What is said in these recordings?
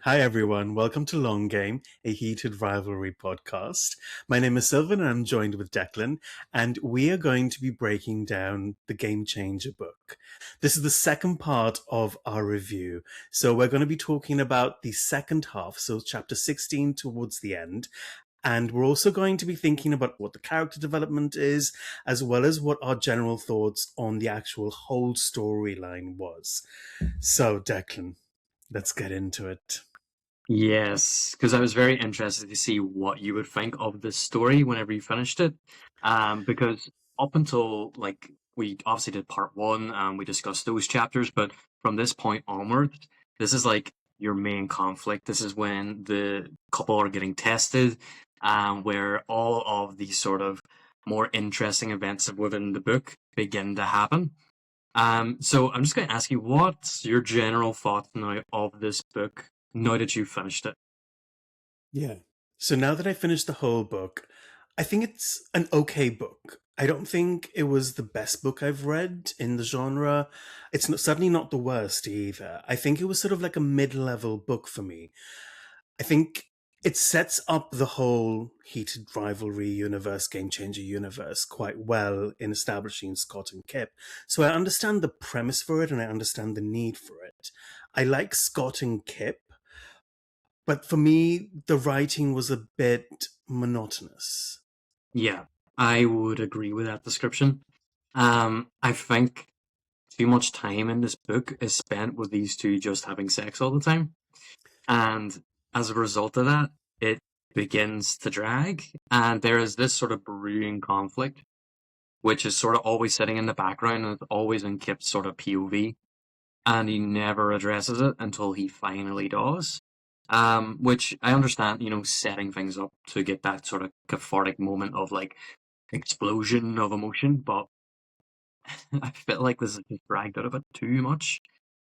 Hi everyone, welcome to Long Game, a heated rivalry podcast. My name is Sylvan and I'm joined with Declan, and we are going to be breaking down the Game Changer book. This is the second part of our review, so we're going to be talking about the second half, so chapter 16 towards the end, and we're also going to be thinking about what the character development is, as well as what our general thoughts on the actual whole storyline was. So, Declan, let's get into it. Yes, because I was very interested to see what you would think of this story whenever you finished it. Because up until we obviously did part one and we discussed those chapters, but from this point onward, this is like your main conflict. This is when the couple are getting tested, where all of these sort of more interesting events within the book begin to happen. So I'm just going to ask you, what's your general thoughts now of this book now that you've finished it? Yeah. So now that I finished the whole book, I think it's an okay book. I don't think it was the best book I've read in the genre. Certainly not the worst either. I think it was sort of like a mid-level book for me. I think it sets up the whole heated rivalry universe, game changer universe quite well in establishing Scott and Kip. So I understand the premise for it and I understand the need for it. I like Scott and Kip, but for me, the writing was a bit monotonous. Yeah, I would agree with that description. I think too much time in this book is spent with these two just having sex all the time. And as a result of that, it begins to drag. And there is this sort of brewing conflict, which is sort of always sitting in the background and it's always in Kip's sort of POV. And he never addresses it until he finally does. Which I understand, setting things up to get that sort of cathartic moment of like explosion of emotion, but I feel like this is just dragged out a bit too much.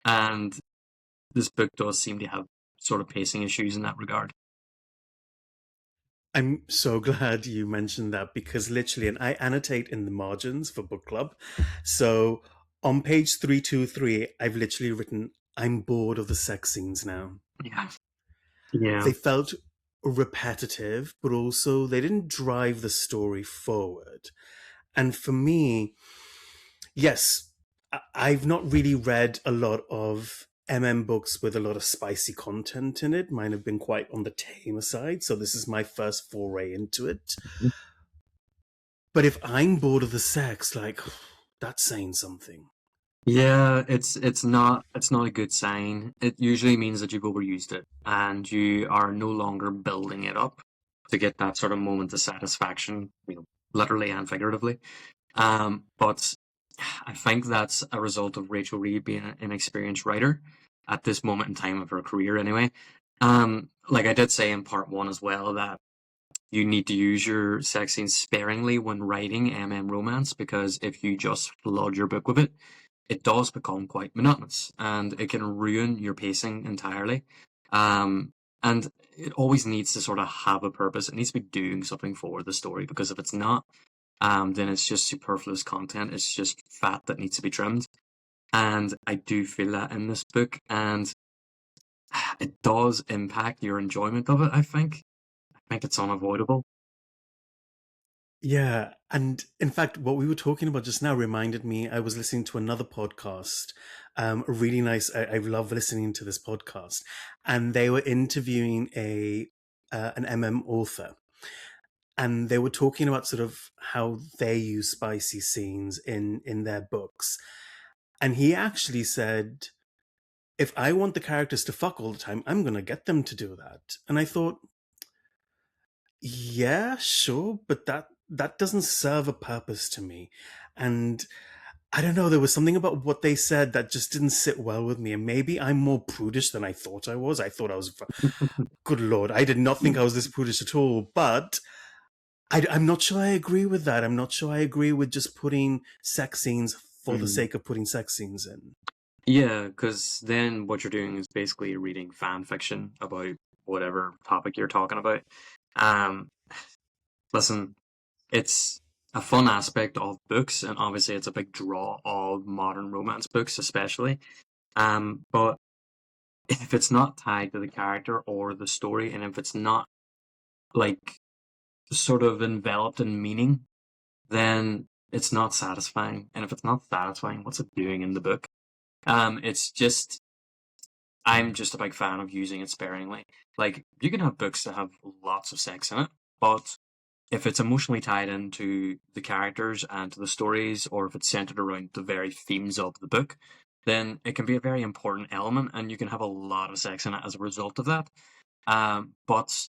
And this book does seem to have sort of pacing issues in that regard. I'm so glad you mentioned that because literally, and I annotate in the margins for book club. So on page 323, I've literally written, I'm bored of the sex scenes now. Yeah. Yeah. They felt repetitive, but also they didn't drive the story forward. And for me, yes, I've not really read a lot of books with a lot of spicy content in it. Mine have been quite on the tamer side, so this is my first foray into it. But if I'm bored of the sex, like, that's saying something. Yeah, it's not a good sign. It usually means that you've overused it and you are no longer building it up to get that sort of moment of satisfaction, literally and figuratively. But I think that's a result of Rachel Reed being an inexperienced writer at this moment in time of her career anyway. Like I did say in part one as well, that you need to use your sex scenes sparingly when writing romance, because if you just flood your book with it, it does become quite monotonous and it can ruin your pacing entirely. And it always needs to sort of have a purpose. It needs to be doing something for the story, because if it's not, then it's just superfluous content. It's just fat that needs to be trimmed. And I do feel that in this book, and it does impact your enjoyment of it, I think. I think it's unavoidable. Yeah, and in fact, what we were talking about just now reminded me. I was listening to another podcast, really nice. I love listening to this podcast, and they were interviewing a an author, and they were talking about sort of how they use spicy scenes in their books, and he actually said, "If I want the characters to fuck all the time, I'm gonna get them to do that." And I thought, yeah, sure, but that doesn't serve a purpose to me. And I don't know, there was something about what they said that just didn't sit well with me. And maybe I'm more prudish than I thought I was. I thought I was, good Lord, I did not think I was this prudish at all. But I'm not sure I agree with that. I'm not sure I agree with just putting sex scenes for the Mm. sake of putting sex scenes in. Yeah, because then what you're doing is basically reading fan fiction about whatever topic you're talking about. Um, Listen, it's a fun aspect of books, and obviously it's a big draw of modern romance books, especially. But if it's not tied to the character or the story, and if it's not like sort of enveloped in meaning, then it's not satisfying. And if it's not satisfying, what's it doing in the book? It's just I'm just a big fan of using it sparingly. Like you can have books that have lots of sex in it, but if it's emotionally tied into the characters and to the stories, or if it's centered around the very themes of the book, then it can be a very important element, and you can have a lot of sex in it as a result of that. But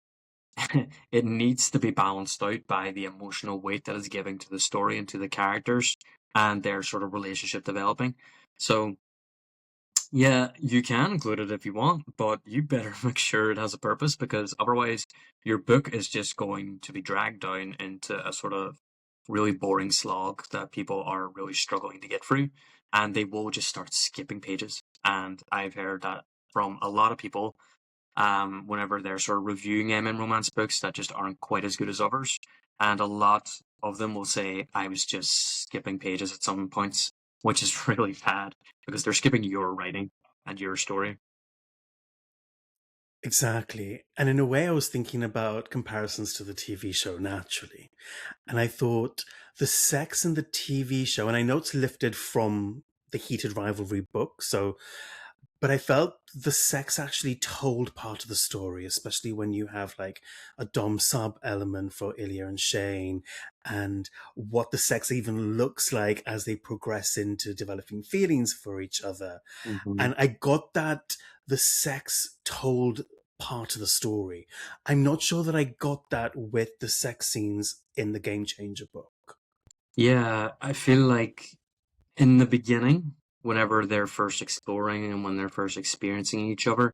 it needs to be balanced out by the emotional weight that is giving to the story and to the characters and their sort of relationship developing. So yeah, you can include it if you want, but you better make sure it has a purpose, because otherwise your book is just going to be dragged down into a sort of really boring slog that people are really struggling to get through, and they will just start skipping pages. And I've heard that from a lot of people, whenever they're sort of reviewing romance books that just aren't quite as good as others. And a lot of them will say, I was just skipping pages at some points, which is really bad because they're skipping your writing and your story. Exactly. And in a way, I was thinking about comparisons to the TV show naturally. And I thought the sex in the TV show, and I know it's lifted from the Heated Rivalry book, so but I felt the sex actually told part of the story, especially when you have like a dom sub element for Ilya and Shane, and what the sex even looks like as they progress into developing feelings for each other. Mm-hmm. And I got that the sex told part of the story. I'm not sure that I got that with the sex scenes in the Game Changer book. Yeah, I feel like in the beginning, whenever they're first exploring and when they're first experiencing each other,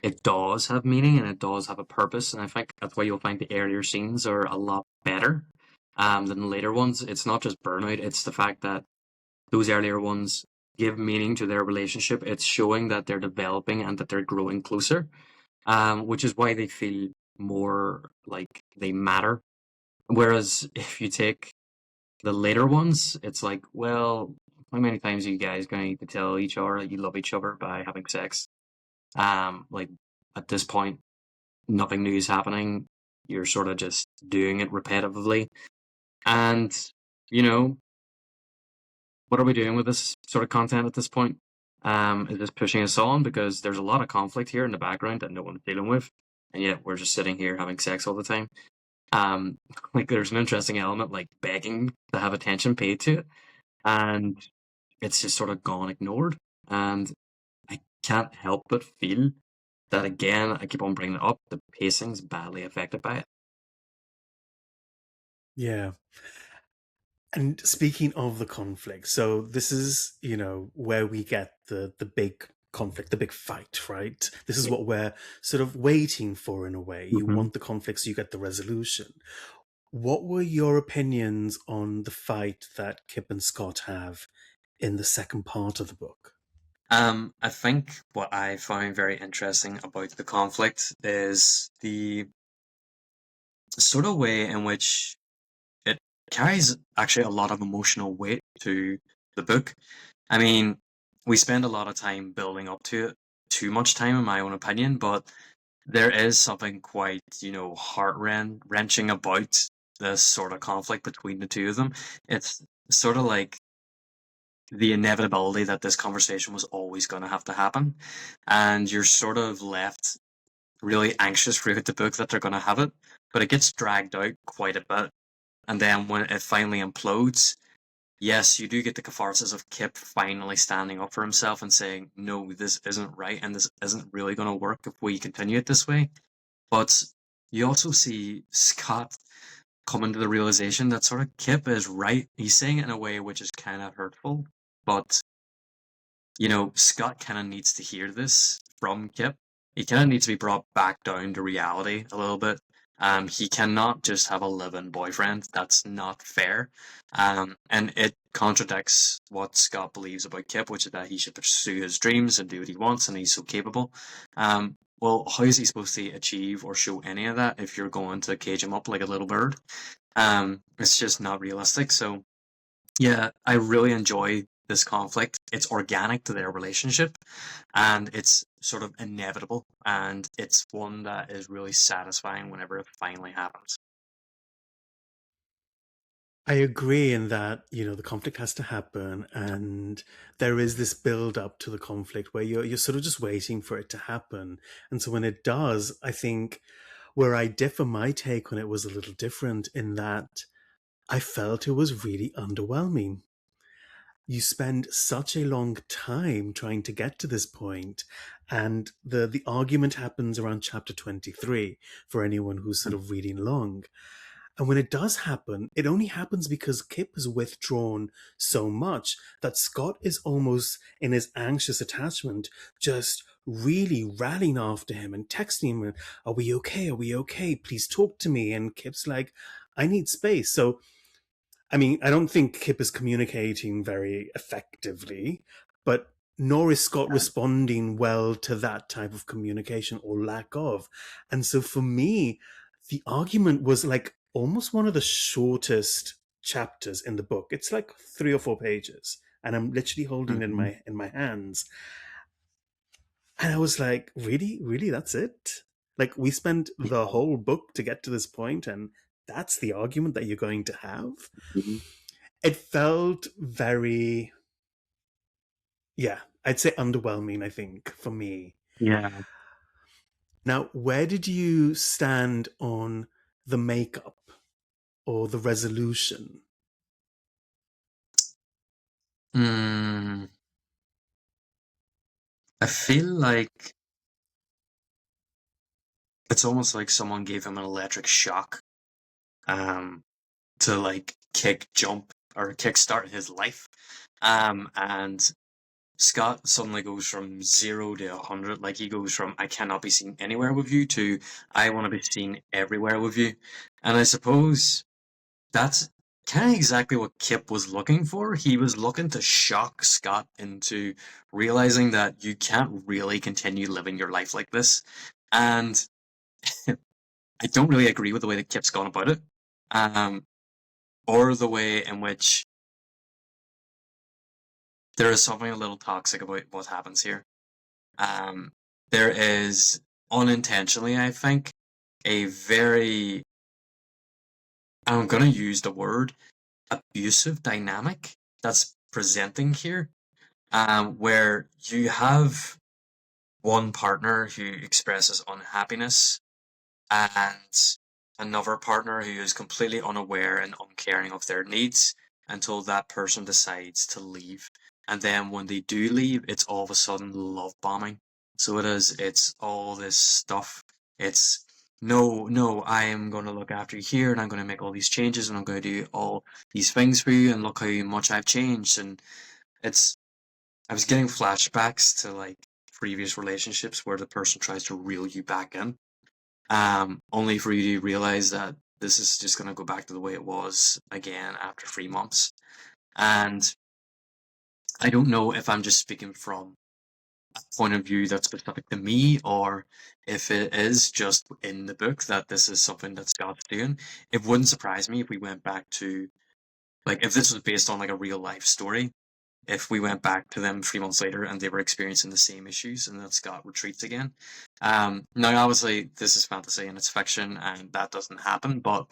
it does have meaning and it does have a purpose. And I think that's why you'll find the earlier scenes are a lot better than the later ones. It's not just burnout, it's the fact that those earlier ones give meaning to their relationship. It's showing that they're developing and that they're growing closer, which is why they feel more like they matter. Whereas if you take the later ones, it's like, well, how many times are you guys going to tell each other that you love each other by having sex? Like at this point, nothing new is happening. You're sort of just doing it repetitively. And, you know, what are we doing with this sort of content at this point? Is this pushing us on? Because there's a lot of conflict here in the background that no one's dealing with. And yet we're just sitting here having sex all the time. Um, like there's an interesting element like begging to have attention paid to it. And it's just sort of gone ignored. And I can't help but feel that again, I keep on bringing it up, the pacing's badly affected by it. Yeah. And speaking of the conflict, so this is, where we get the big conflict, the big fight, right? This is what we're sort of waiting for in a way. You Mm-hmm. want the conflict so you get the resolution. What were your opinions on the fight that Kip and Scott have in the second part of the book? I think what I find very interesting about the conflict is the sort of way in which it carries actually a lot of emotional weight to the book. I mean, we spend a lot of time building up to it, too much time, in my own opinion, but there is something quite, heart wrenching about this sort of conflict between the two of them. It's sort of like the inevitability that this conversation was always going to have to happen. And you're sort of left really anxious throughout the book that they're going to have it, but it gets dragged out quite a bit. And then when it finally implodes, yes, you do get the catharsis of Kip finally standing up for himself and saying, no, this isn't right and this isn't really going to work if we continue it this way. But you also see Scott coming to the realization that sort of Kip is right. He's saying it in a way which is kind of hurtful, but Scott kind of needs to hear this from Kip. He kind of needs to be brought back down to reality a little bit. He cannot just have a live-in boyfriend. That's not fair. And it contradicts what Scott believes about Kip, which is that he should pursue his dreams and do what he wants, and he's so capable. Well, how is he supposed to achieve or show any of that if you're going to cage him up like a little bird? It's just not realistic. So yeah, I really enjoy this conflict. It's organic to their relationship, and it's sort of inevitable, and it's one that is really satisfying whenever it finally happens. I agree in that, the conflict has to happen and there is this build up to the conflict where you're sort of just waiting for it to happen. And so when it does, I think where I differ, my take on it was a little different in that I felt it was really underwhelming. You spend such a long time trying to get to this point, and the argument happens around chapter 23 for anyone who's sort of reading long. And when it does happen, it only happens because Kip has withdrawn so much that Scott is almost in his anxious attachment, just really rallying after him and texting him, "Are we okay? Are we okay? Please talk to me." And Kip's like, "I need space." So, I mean, I don't think Kip is communicating very effectively, but nor is Scott responding well to that type of communication or lack of. And so for me, the argument was like almost one of the shortest chapters in the book. It's like 3 or 4 pages, and I'm literally holding it in Mhm. my hands. And I was like, really, really, that's it? Like we spent the whole book to get to this point, and that's the argument that you're going to have? Mhm. It felt very, yeah, I'd say underwhelming, I think, for me. Yeah. Now, where did you stand on the makeup or the resolution? Mm, I feel like it's almost like someone gave him an electric shock, um, to like jump or kickstart his life. And Scott suddenly goes from 0 to 100. Like he goes from "I cannot be seen anywhere with you" to "I want to be seen everywhere with you." And I suppose that's kind of exactly what Kip was looking for. He was looking to shock Scott into realizing that you can't really continue living your life like this. And I don't really agree with the way that Kip's gone about it, um, or the way in which there is something a little toxic about what happens here. Um, there is unintentionally, I think, a very, I'm going to use the word, abusive dynamic that's presenting here, where you have one partner who expresses unhappiness and another partner who is completely unaware and uncaring of their needs until that person decides to leave. And then when they do leave, it's all of a sudden love bombing. So it's all this stuff. It's no, no, I am going to look after you here and I'm going to make all these changes and I'm going to do all these things for you and look how much I've changed. And it's, I was getting flashbacks to like previous relationships where the person tries to reel you back in, only for you to realize that this is just going to go back to the way it was again after 3 months. And I don't know if I'm just speaking from a point of view that's specific to me or if it is just in the book that this is something that Scott's doing. It wouldn't surprise me if we went back to, like, if this was based on like a real life story, if we went back to them 3 months later and they were experiencing the same issues and then Scott retreats again. Now, obviously, this is fantasy and it's fiction and that doesn't happen, but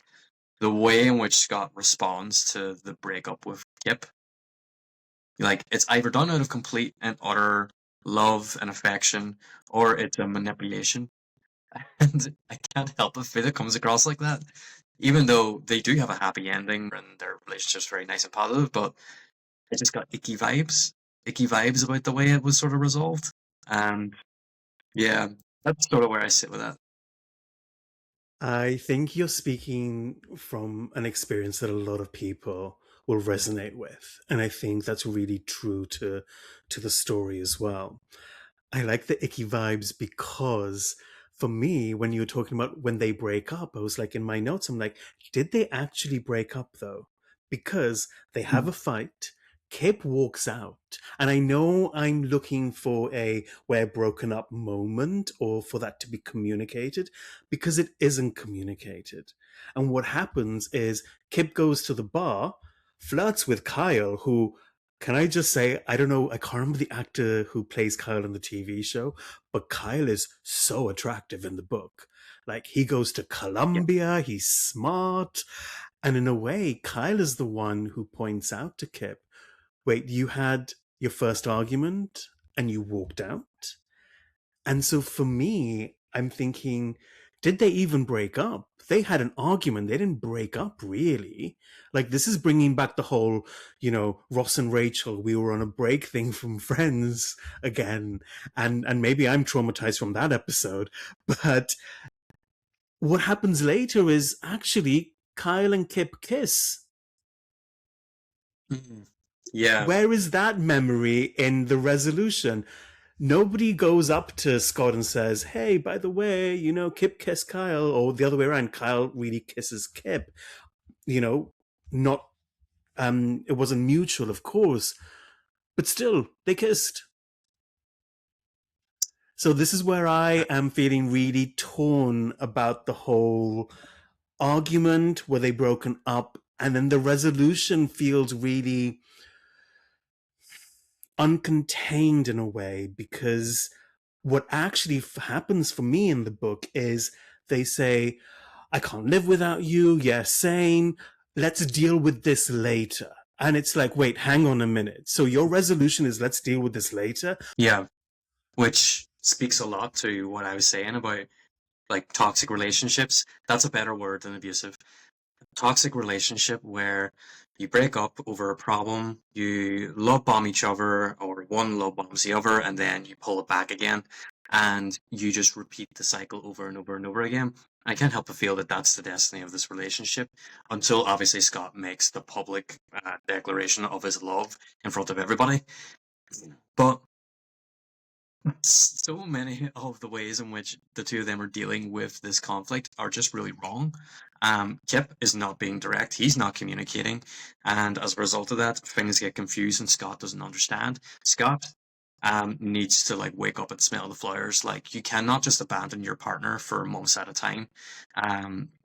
the way in which Scott responds to the breakup with Kip, like, it's either done out of complete and utter love and affection or it's a manipulation. And I can't help but feel it comes across like that. Even though they do have a happy ending and their relationship's very nice and positive, but it just got icky vibes about the way it was sort of resolved. And yeah, that's sort of where I sit with that. I think you're speaking from an experience that a lot of people will resonate with. And I think that's really true to the story as well. I like the icky vibes because for me, when you were talking about when they break up, I was like in my notes, I'm like, did they actually break up though? Because they have a fight. Kip walks out. And I know I'm looking for a we're broken up moment or for that to be communicated because it isn't communicated. And what happens is Kip goes to the bar, flirts with Kyle, who Can I just say, I don't know, I can't remember the actor who plays Kyle in the TV show, but Kyle is so attractive in the book. Like, he goes to Yeah. Columbia, he's smart, and in a way, Kyle is the one who points out to Kip, wait, you had your first argument and you walked out? And so for me, I'm thinking, did they even break up? They had an argument. They didn't break up, really. Like, this is bringing back the whole, Ross and Rachel, we were on a break thing from Friends again. And maybe I'm traumatized from that episode. But what happens later is actually Kyle and Kip kiss. Mhm. Yeah. Where is that memory in the resolution? Nobody goes up to Scott and says, hey, by the way, Kip kissed Kyle, or the other way around, Kyle really kisses Kip. Not, it wasn't mutual, of course, but still, they kissed. So this is where I am feeling really torn about the whole argument. Were they broken up? And then the resolution feels really uncontained in a way, because what actually happens for me in the book is they say, I can't live without you. Yeah, same. Let's deal with this later. And it's like, wait, hang on a minute. So your resolution is let's deal with this later? Yeah. Which speaks a lot to what I was saying about like toxic relationships. That's a better word than abusive. Toxic relationship where you break up over a problem, you love bomb each other, or one love bombs the other, and then you pull it back again, and you just repeat the cycle over and over and over again. I can't help but feel that that's the destiny of this relationship until obviously Scott makes the public declaration of his love in front of everybody. But so many of the ways in which the two of them are dealing with this conflict are just really wrong. Kip is not being direct, he's not communicating, and as a result of that, things get confused and Scott doesn't understand. Scott needs to like wake up and smell the flowers. Like you cannot just abandon your partner for months at a time,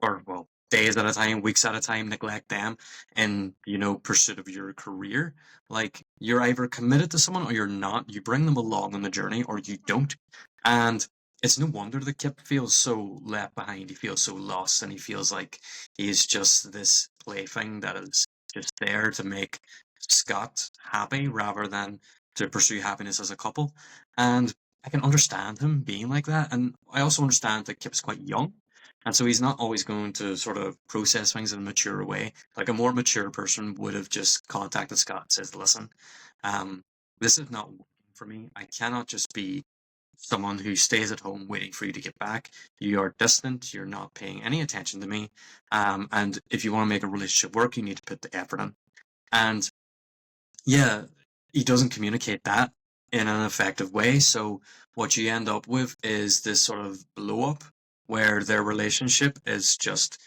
or well, days at a time, weeks at a time, neglect them in pursuit of your career. Like you're either committed to someone or you're not. You bring them along on the journey or you don't. And it's no wonder that Kip feels so left behind. He feels so lost and he feels like he's just this plaything that is just there to make Scott happy rather than to pursue happiness as a couple. And I can understand him being like that. And I also understand that Kip's quite young. And so he's not always going to sort of process things in a mature way. Like a more mature person would have just contacted Scott and says, listen, um, this is not working for me. I cannot just be someone who stays at home waiting for you to get back. You are distant. You're not paying any attention to me. And if you want to make a relationship work, you need to put the effort in. And yeah, he doesn't communicate that in an effective way. So what you end up with is this sort of blow up where their relationship is just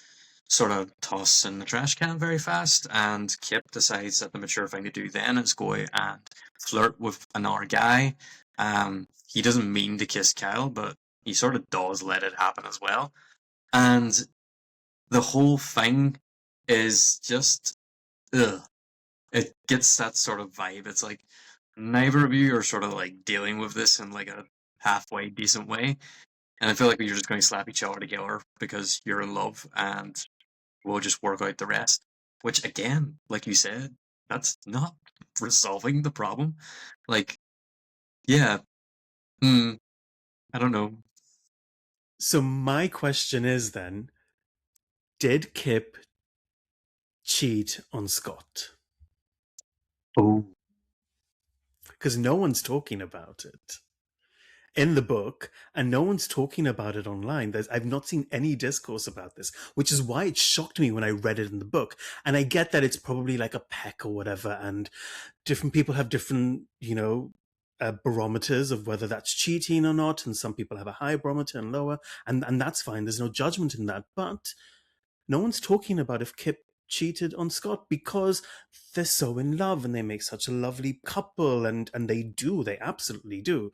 sort of tossed in the trash can very fast. And Kip decides that the mature thing to do then is go and flirt with another guy. He doesn't mean to kiss Kyle, but he sort of does let it happen as well. And the whole thing is just, ugh, it gets that sort of vibe. It's like neither of you are sort of like dealing with this in like a halfway decent way. And I feel like you're just going to slap each other together because you're in love and we'll just work out the rest. Which again, like you said, that's not resolving the problem. Like, yeah, hmm, I don't know. So my question is then, did Kip cheat on Scott? Oh, Because no one's talking about it in the book, and no one's talking about it online. I've not seen any discourse about this, which is why it shocked me when I read it in the book. And I get that it's probably like a peck or whatever, and different people have different, barometers of whether that's cheating or not, and some people have a high barometer and lower, and that's fine. There's no judgment in that, but no one's talking about if Kip cheated on Scott because they're so in love and they make such a lovely couple, and they absolutely do.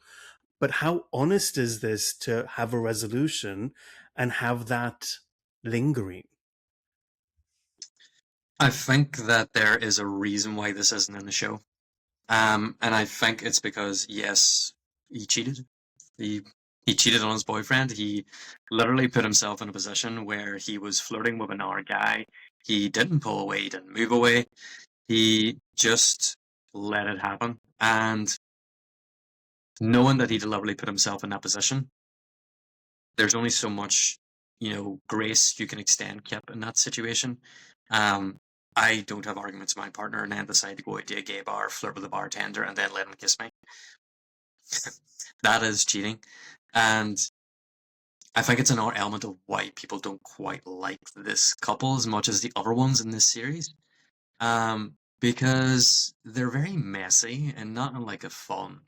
But how honest is this to have a resolution and have that lingering? I think that there is a reason why this isn't in the show. And I think it's because, yes, he cheated. He he cheated on his boyfriend. He literally put himself in a position where he was flirting with another guy. He didn't pull away. He didn't move away. He just let it happen. And knowing that he deliberately put himself in that position, there's only so much, grace you can extend, Kip, in that situation. Um, I don't have arguments with my partner and then decide to go out to a gay bar, flirt with the bartender, and then let him kiss me. That is cheating. And I think it's another element of why people don't quite like this couple as much as the other ones in this series. Because they're very messy and not in like a fun,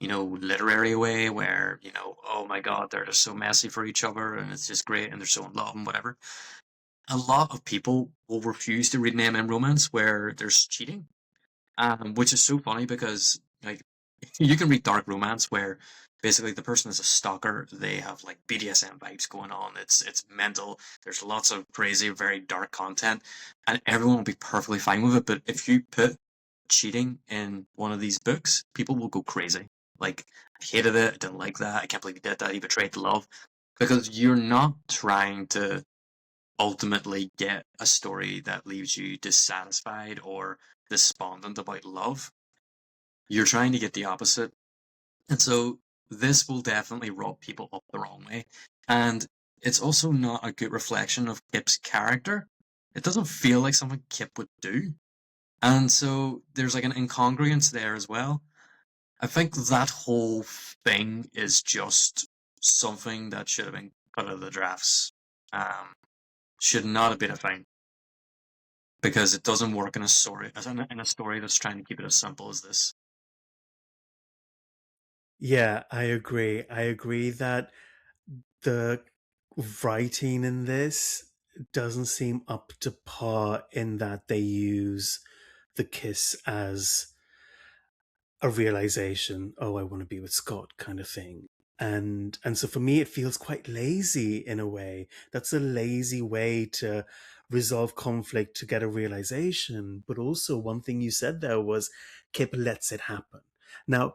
literary way where, oh my God, they're just so messy for each other and it's just great and they're so in love and whatever. A lot of people will refuse to read an MM romance where there's cheating, which is so funny because like you can read dark romance where basically the person is a stalker. They have like BDSM vibes going on. It's mental. There's lots of crazy, very dark content, and everyone will be perfectly fine with it. But if you put cheating in one of these books, people will go crazy. Like, I hated it. I didn't like that. I can't believe he did that. He betrayed the love. Because you're not trying to ultimately get a story that leaves you dissatisfied or despondent about love. You're trying to get the opposite. And so this will definitely rub people up the wrong way. And it's also not a good reflection of Kip's character. It doesn't feel like something Kip would do. And so there's like an incongruence there as well. I think that whole thing is just something that should have been cut out of the drafts. Um, should not have been a thing because it doesn't work in a story in a story that's trying to keep it as simple as this. Yeah, I agree. I agree that the writing in this doesn't seem up to par in that they use the kiss as a realization, oh, I want to be with Scott kind of thing. And so for me it feels quite lazy in a way. That's a lazy way to resolve conflict, to get a realization. But also one thing you said there was Kip lets it happen. Now,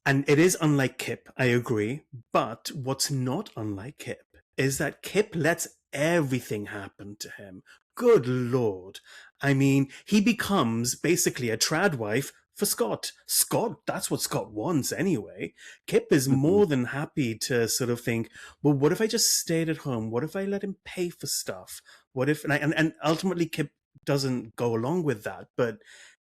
and it is unlike Kip, I agree. But what's not unlike Kip is that Kip lets everything happen to him. Good Lord. I mean, he becomes basically a trad wife for Scott. Scott, that's what Scott wants anyway. Kip is Mhm. more than happy to sort of think, well, what if I just stayed at home? What if I let him pay for stuff? What if, and ultimately Kip doesn't go along with that, but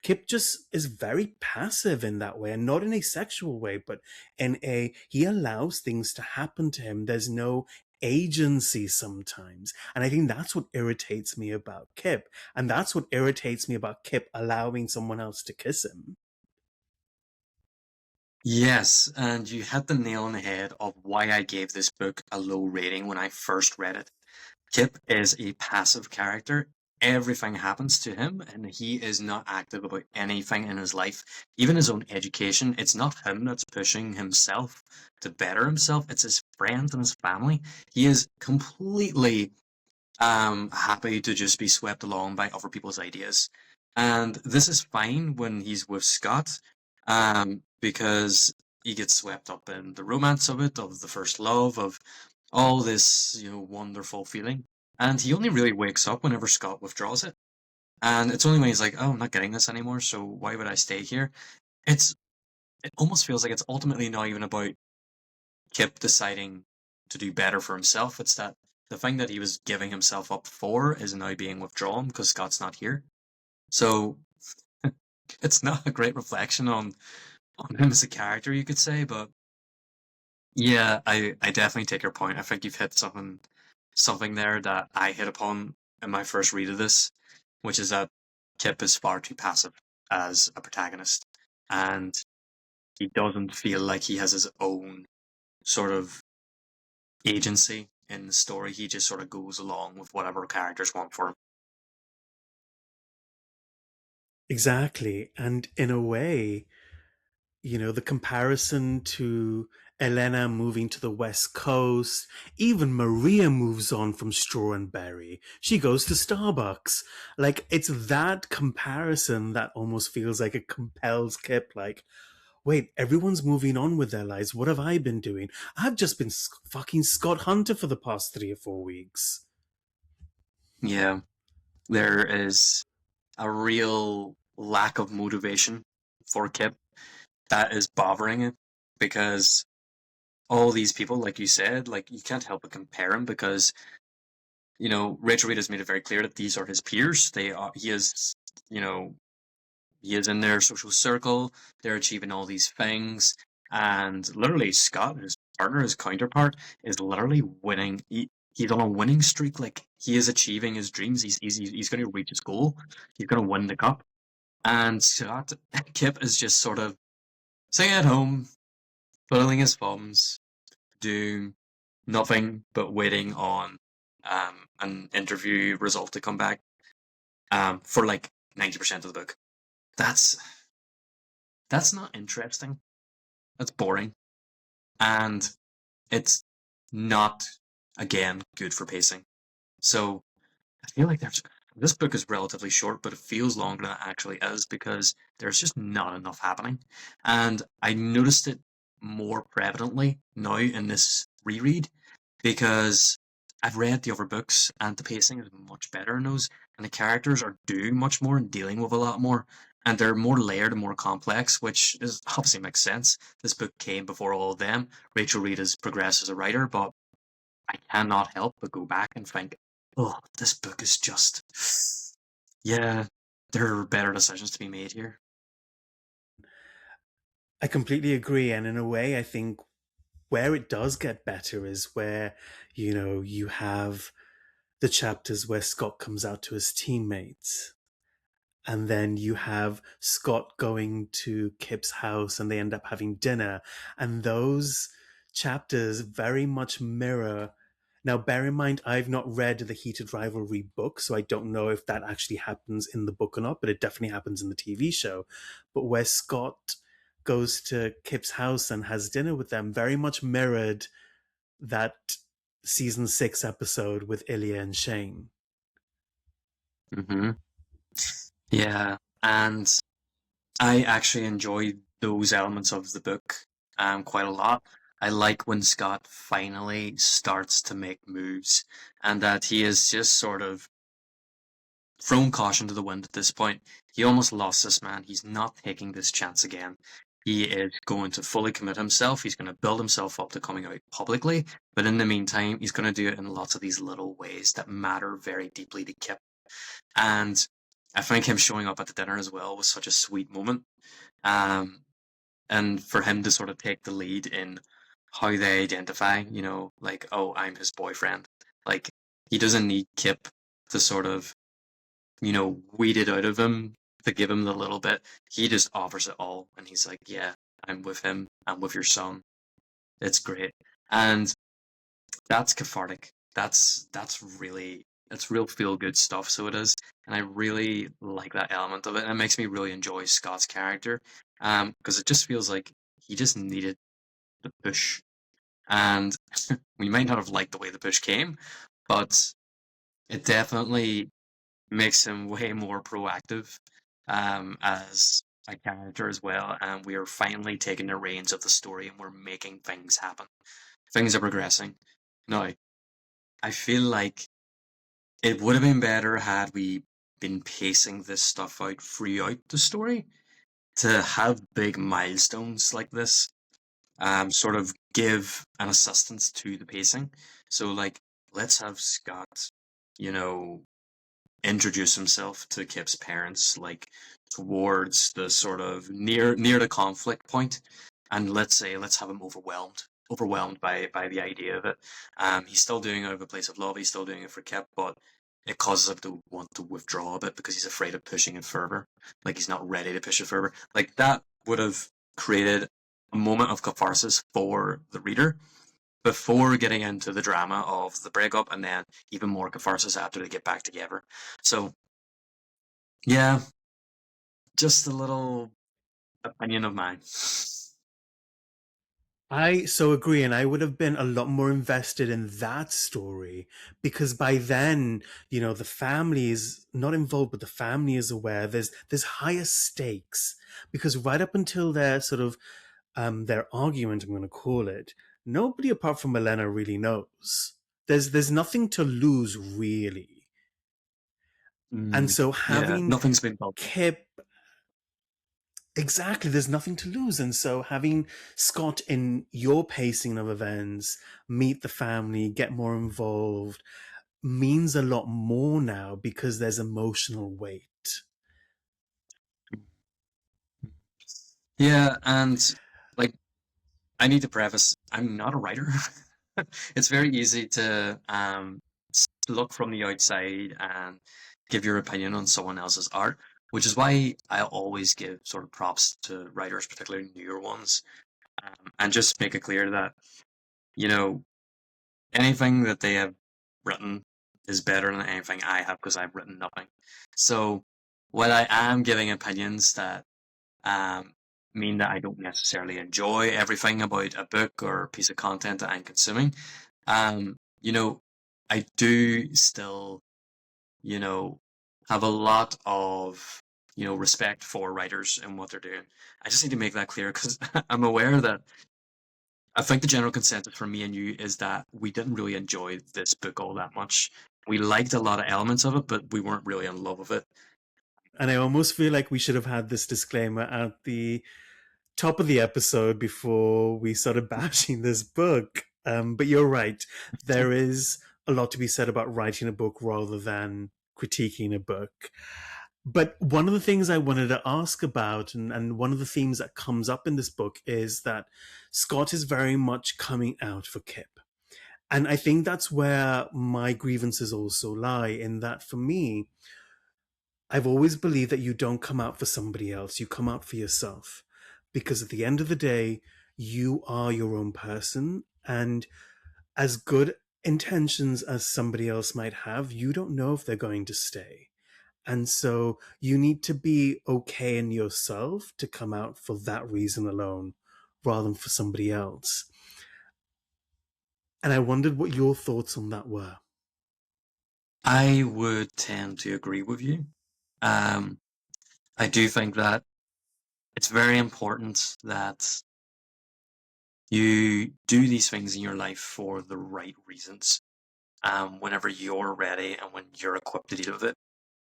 Kip just is very passive in that way, and not in a sexual way, but in a he allows things to happen to him. There's no agency sometimes. And I think that's what irritates me about Kip. And that's what irritates me about Kip allowing someone else to kiss him. Yes, and you hit the nail on the head of why I gave this book a low rating when I first read it. Kip is a passive character. Everything happens to him, and he is not active about anything in his life. Even his own education, it's not him that's pushing himself to better himself, it's his friends and his family. He is completely happy to just be swept along by other people's ideas. And this is fine when he's with Scott, because he gets swept up in the romance of it, of the first love, of all this, wonderful feeling. And he only really wakes up whenever Scott withdraws it. And it's only when he's like, oh, I'm not getting this anymore, so why would I stay here? It's it almost feels like it's ultimately not even about Kip deciding to do better for himself. It's that the thing that he was giving himself up for is now being withdrawn because Scott's not here. So it's not a great reflection on him as a character, you could say. But yeah, I definitely take your point. I think you've hit something there that I hit upon in my first read of this, which is that Kip is far too passive as a protagonist, and he doesn't feel like he has his own sort of agency in the story. He just sort of goes along with whatever characters want for him. Exactly. And in a way, the comparison to Elena moving to the West Coast. Even Maria moves on from Straw and Berry. She goes to Starbucks. Like, it's that comparison that almost feels like it compels Kip, like, wait, everyone's moving on with their lives. What have I been doing? I've just been fucking Scott Hunter for the past 3 or 4 weeks. Yeah, there is a real lack of motivation for Kip that is bothering it because all these people, like you said, like you can't help but compare him because Rachel Reed has made it very clear that these are his peers. He is, you know, he is in their social circle. They're achieving all these things, and literally Scott, his partner, his counterpart, is literally winning. He's on a winning streak. Like he is achieving his dreams. He's going to reach his goal. He's going to win the cup. And Scott Kip is just sort of sitting at home, twiddling his thumbs, doing nothing but waiting on an interview result to come back for like 90% of the book. That's not interesting. That's boring. And it's not, again, good for pacing. So I feel like this book is relatively short, but it feels longer than it actually is because there's just not enough happening. And I noticed it more prevalently now in this reread because I've read the other books and the pacing is much better in those, and the characters are doing much more and dealing with a lot more, and they're more layered and more complex, which is obviously makes sense. This book came before all of them. Rachel Reed has progressed as a writer, but I cannot help but go back and think, oh, this book is just, yeah, there are better decisions to be made here. I completely agree. And in a way, I think where it does get better is where, you have the chapters where Scott comes out to his teammates. And then you have Scott going to Kip's house and they end up having dinner. And those chapters very much mirror. Now, bear in mind, I've not read the Heated Rivalry book, so I don't know if that actually happens in the book or not, but it definitely happens in the TV show. But where Scott goes to Kip's house and has dinner with them very much mirrored that season 6 episode with Ilya and Shane. hmm Yeah, and I actually enjoy those elements of the book quite a lot. I like when Scott finally starts to make moves and that he is just sort of thrown caution to the wind at this point. He almost lost this man. He's not taking this chance again. He is going to fully commit himself. He's going to build himself up to coming out publicly. But in the meantime, he's going to do it in lots of these little ways that matter very deeply to Kip. And I think him showing up at the dinner as well was such a sweet moment. Um, and for him to sort of take the lead in how they identify, like, oh, I'm his boyfriend. Like, he doesn't need Kip to sort of weed it out of him to give him the little bit. He just offers it all, and he's like, "Yeah, I'm with him. I'm with your son. It's great." And that's cathartic. That's real feel good stuff. So it is, and I really like that element of it. And it makes me really enjoy Scott's character, because it just feels like he just needed the push, and we might not have liked the way the push came, but it definitely makes him way more proactive as a character as well, and we are finally taking the reins of the story and we're making things happen. Things are progressing. Now, I feel like it would have been better had we been pacing this stuff out throughout the story to have big milestones like this sort of give an assistance to the pacing. So, like, let's have Scott, you know, introduce himself to Kip's parents, like towards the sort of near the conflict point, and let's have him overwhelmed by the idea of it. He's still doing it out of a place of love. He's still doing it for Kip, but it causes him to want to withdraw a bit because he's afraid of pushing it further. Like he's not ready to push it further. Like that would have created a moment of catharsis for the reader before getting into the drama of the breakup and then even more catharsis after they get back together. So, yeah, just a little opinion of mine. I so agree, and I would have been a lot more invested in that story because by then, the family is not involved, but the family is aware. There's higher stakes because right up until their argument, I'm going to call it, nobody apart from Elena really knows. There's nothing to lose really, and so Yeah, having nothing's been built up. Kip. Exactly, there's nothing to lose. And so having Scott in your pacing of events, meet the family, get more involved, means a lot more now because there's emotional weight. Yeah, and like I need to preface, I'm not a writer. It's very easy to look from the outside and give your opinion on someone else's art, which is why I always give sort of props to writers, particularly newer ones, and just make it clear that, you know, anything that they have written is better than anything I have because I've written nothing. So while I am giving opinions that um, mean that I don't necessarily enjoy everything about a book or a piece of content that I'm consuming, um, you know, I do still, you know, have a lot of, respect for writers and what they're doing. I just need to make that clear because I'm aware that I think the general consensus for me and you is that we didn't really enjoy this book all that much. We liked a lot of elements of it, but we weren't really in love with it. And I almost feel like we should have had this disclaimer at the top of the episode before we started bashing this book. But you're right. There is a lot to be said about writing a book rather than critiquing a book. But one of the things I wanted to ask about, and one of the themes that comes up in this book, is that Scott is very much coming out for Kip. And I think that's where my grievances also lie, in that for me, I've always believed that you don't come out for somebody else, you come out for yourself. Because at the end of the day, you are your own person. And as good intentions as somebody else might have, you don't know if they're going to stay. And so you need to be okay in yourself to come out for that reason alone rather than for somebody else. And I wondered what your thoughts on that were. I would tend to agree with you. Um, I do think that it's very important that you do these things in your life for the right reasons. Whenever you're ready and when you're equipped to deal with it.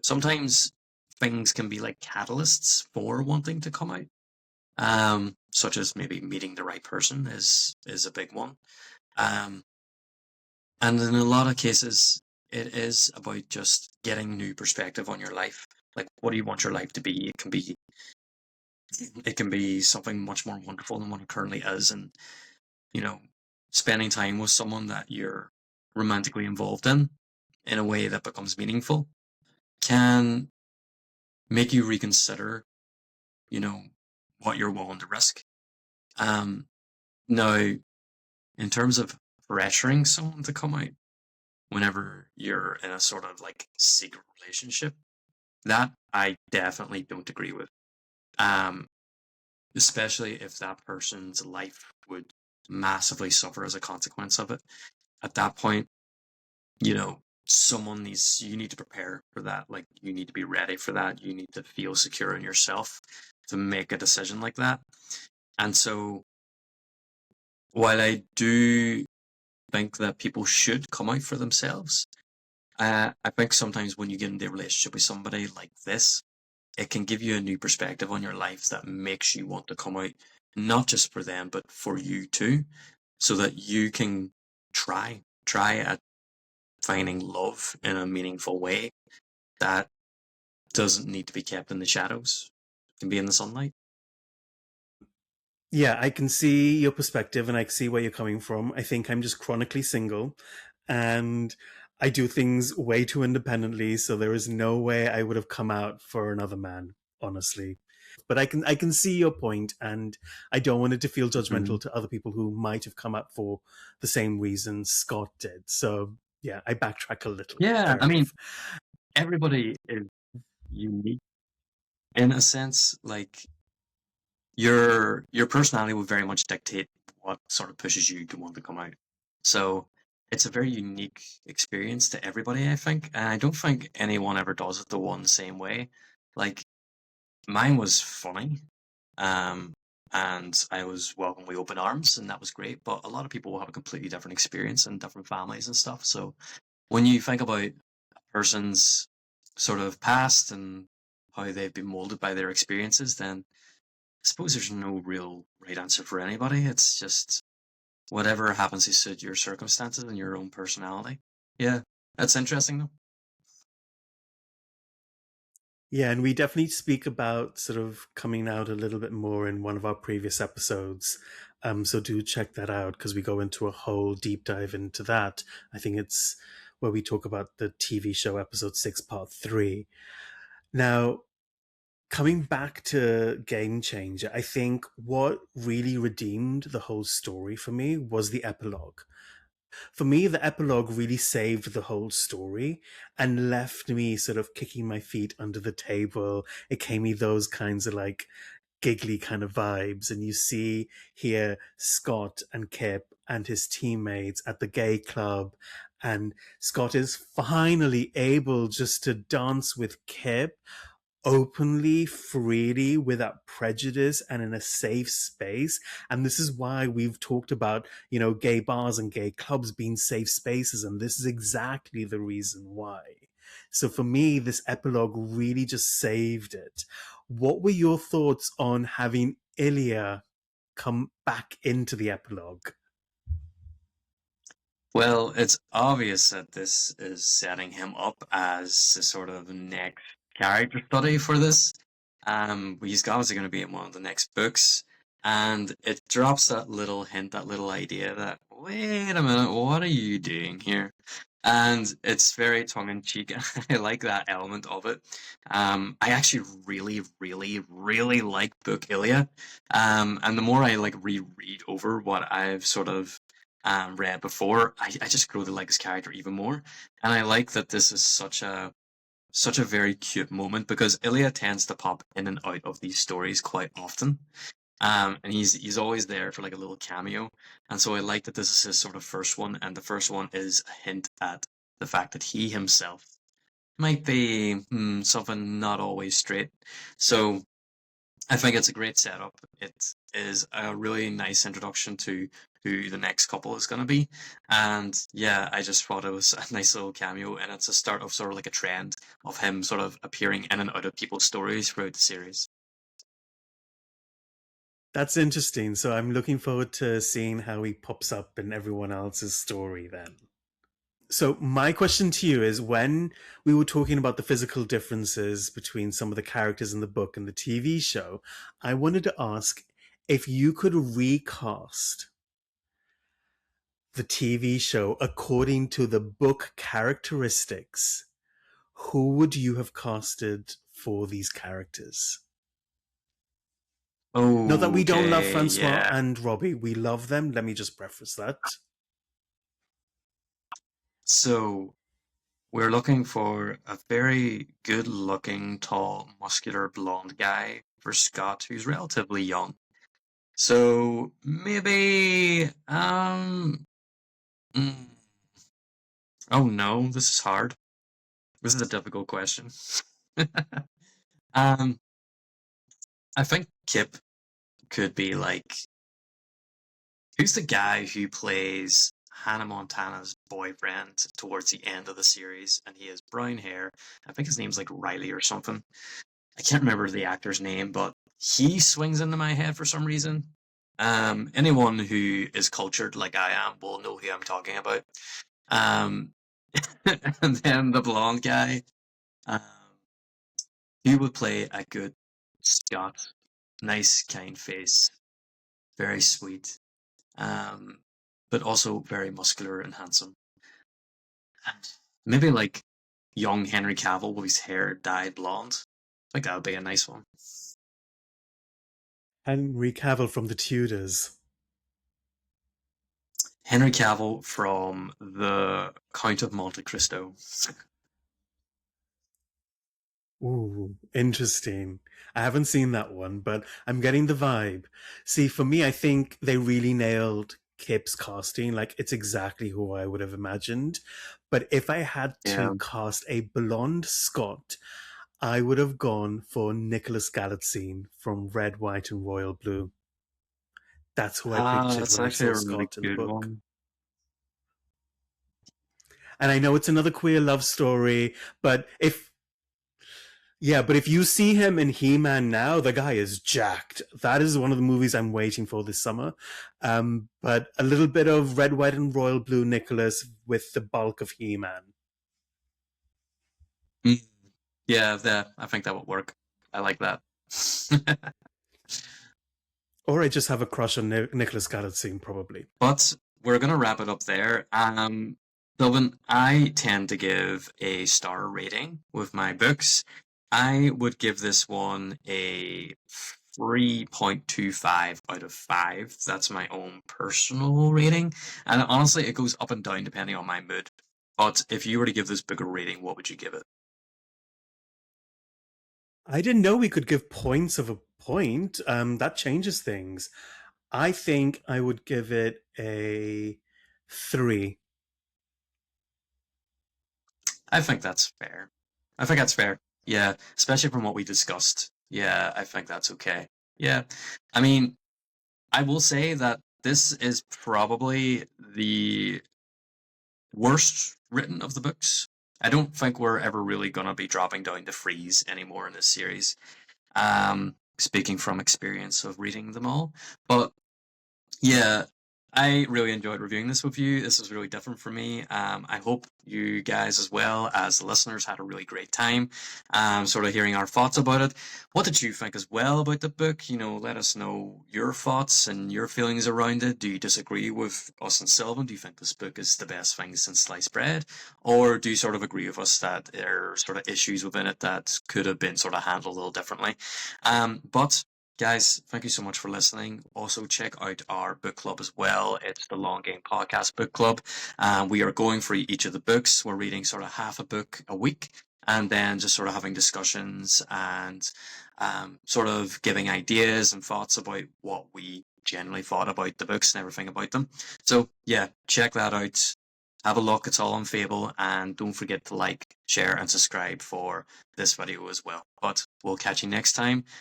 Sometimes things can be like catalysts for wanting to come out. Such as maybe meeting the right person is a big one. Um, and in a lot of cases, it is about just getting new perspective on your life. Like, what do you want your life to be? It can be something much more wonderful than what it currently is, and you know, spending time with someone that you're romantically involved in a way that becomes meaningful can make you reconsider, you know, what you're willing to risk. Um, Now, in terms of pressuring someone to come out whenever you're in a sort of like secret relationship, that I definitely don't agree with. Um, Especially if that person's life would massively suffer as a consequence of it. At that point, you need to prepare for that. Like, you need to be ready for that. You need to feel secure in yourself to make a decision like that. And so, while I do think that people should come out for themselves, I think sometimes when you get into a relationship with somebody like this, it can give you a new perspective on your life that makes you want to come out, not just for them, but for you too, so that you can try at finding love in a meaningful way that doesn't need to be kept in the shadows. It can be in the sunlight. Yeah, I can see your perspective and I see where you're coming from. I think I'm just chronically single and I do things way too independently, so there is no way I would have come out for another man, honestly. But I can see your point and I don't want it to feel judgmental Mhm. to other people who might have come out for the same reasons Scott did. So yeah, I backtrack a little. Yeah, Fair I mean, enough. everybody is unique in a sense. Like, your personality will very much dictate what sort of pushes you to want to come out. So it's a very unique experience to everybody, I think, and I don't think anyone ever does it the one same way. Like mine was funny, um, and I was welcomed with open arms, and that was great. But a lot of people will have a completely different experience and different families and stuff. So when you think about a person's sort of past and how they've been molded by their experiences, then I suppose there's no real right answer for anybody. It's just whatever happens to suit your circumstances and your own personality. Yeah, that's interesting though. Yeah, and we definitely speak about sort of coming out a little bit more in one of our previous episodes. So do check that out because we go into a whole deep dive into that. I think it's where we talk about the TV show episode 6, part 3. Now, coming back to Game Changer, I think what really redeemed the whole story for me was the epilogue. For me, the epilogue really saved the whole story and left me sort of kicking my feet under the table. It gave me those kinds of like giggly kind of vibes. And you see here Scott and Kip and his teammates at the gay club. And Scott is finally able just to dance with Kip openly, freely, without prejudice, and in a safe space. And this is why we've talked about, gay bars and gay clubs being safe spaces. And this is exactly the reason why. So for me, this epilogue really just saved it. What were your thoughts on having Ilya come back into the epilogue? Well, it's obvious that this is setting him up as the sort of next character study for this. He's obviously going to be in one of the next books, and it drops that little hint, that little idea that, wait a minute, what are you doing here? And it's very tongue in cheek. I like that element of it. I actually really, really, really like book Ilya. And the more I like reread over what I've sort of read before, I just grow to like his character even more. And I like that this is such a very cute moment because Ilya tends to pop in and out of these stories quite often. And he's always there for like a little cameo. And so I like that this is his sort of first one, and the first one is a hint at the fact that he himself might be something not always straight. So I think it's a great setup. It is a really nice introduction to who the next couple is going to be. And yeah, I just thought it was a nice little cameo, and it's a start of sort of like a trend of him sort of appearing in and out of people's stories throughout the series. That's interesting. So I'm looking forward to seeing how he pops up in everyone else's story then. So my question to you is, when we were talking about the physical differences between some of the characters in the book and the TV show, I wanted to ask if you could recast the TV show according to the book characteristics, who would you have casted for these characters? Not that we don't love Okay, Francois yeah. and Robbie. We love them. Let me just preface that. So we're looking for a very good looking, tall, muscular, blonde guy for Scott, who's relatively young. So maybe, mm, oh no, this is hard. This is a difficult question. um, I think Kip could be like, who's the guy who plays Hannah Montana's boyfriend towards the end of the series, and he has brown hair. I think his name's like Riley or something. I can't remember the actor's name, but he swings into my head for some reason. Anyone who is cultured like I am will know who I'm talking about. Um, and then the blonde guy, um, he would play a good Scot, nice, kind face, very sweet, um, but also very muscular and handsome. And maybe like young Henry Cavill with his hair dyed blonde. I think that would be a nice one. Henry Cavill from the Tudors. Henry Cavill from the Count of Monte Cristo. Ooh, interesting. I haven't seen that one, but I'm getting the vibe. See, for me, I think they really nailed Kip's casting. Like, it's exactly who I would have imagined. But if I had to Yeah. cast a blonde Scott, I would have gone for Nicholas Galitzine from Red, White, and Royal Blue. That's who I Ah, pictured that's when I actually saw a really Scott in the good book. one. And I know it's another queer love story, but if you see him in He-Man now, the guy is jacked. That is one of the movies I'm waiting for this summer. But a little bit of Red, White, and Royal Blue Nicholas with the bulk of He-Man. Mm. Yeah, I think that would work. I like that. Or I just have a crush on Nicholas Galitzine, probably. But we're gonna wrap it up there. Dublin, I tend to give a star rating with my books. I would give this one a 3.25 out of 5. That's my own personal rating. And honestly, it goes up and down depending on my mood. But if you were to give this book a rating, what would you give it? I didn't know we could give points of a point. That changes things. I think I would give it a 3. I think that's fair. I think that's fair. Yeah, especially from what we discussed. Yeah, I think that's okay. Yeah. I mean, I will say that this is probably the worst written of the books. I don't think we're ever really going to be dropping down to freeze anymore in this series. Speaking from experience of reading them all. But yeah, I really enjoyed reviewing this with you. This was really different for me. I hope you guys, as well as the listeners, had a really great time sort of hearing our thoughts about it. What did you think as well about the book? You know, let us know your thoughts and your feelings around it. Do you disagree with us and Sylvan? Do you think this book is the best thing since sliced bread? Or do you sort of agree with us that there are sort of issues within it that could have been sort of handled a little differently? But guys, thank you so much for listening. Also, check out our book club as well. It's the Long Game Podcast Book Club. We are going through each of the books. We're reading sort of half a book a week and then just sort of having discussions and sort of giving ideas and thoughts about what we generally thought about the books and everything about them. So, yeah, check that out. Have a look. It's all on Fable. And don't forget to like, share, and subscribe for this video as well. But we'll catch you next time.